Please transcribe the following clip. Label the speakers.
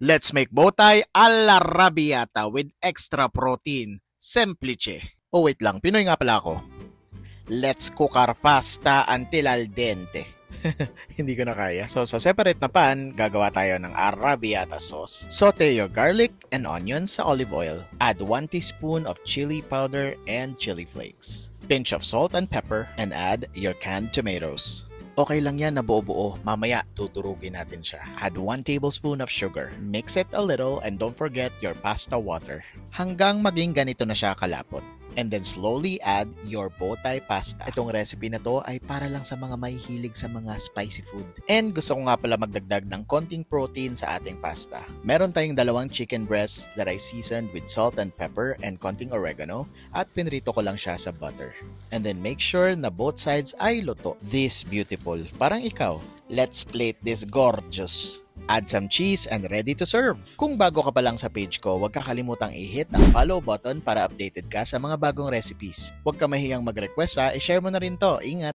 Speaker 1: Let's make bowtie alla arrabbiata with extra protein. Semplice. Oh wait lang, Pinoy nga pala ako. Let's cook our pasta until al dente. Hindi ko na kaya. So sa separate na pan, gagawa tayo ng arrabbiata sauce. Saute your garlic and onions sa olive oil. Add 1 teaspoon of chili powder and chili flakes. Pinch of salt and pepper and add your canned tomatoes. Okay lang yan na buo-buo. Mamaya, tuturugin natin siya. Add 1 tablespoon of sugar. Mix it a little and don't forget your pasta water. Hanggang maging ganito na siya kalapot. And then slowly add your bowtie pasta. Itong recipe na to ay para lang sa mga mahihilig sa mga spicy food. And gusto ko nga pala magdagdag ng konting protein sa ating pasta. Meron tayong 2 chicken breasts that I seasoned with salt and pepper and konting oregano at pinrito ko lang siya sa butter. And then make sure na both sides ay luto. This beautiful. Parang ikaw. Let's plate this gorgeous. Add some cheese and ready to serve. Kung bago ka pa lang sa page ko, huwag kakalimutang i-hit ang follow button para updated ka sa mga bagong recipes. Huwag ka mahiyang mag-request i-share mo na rin to. Ingat!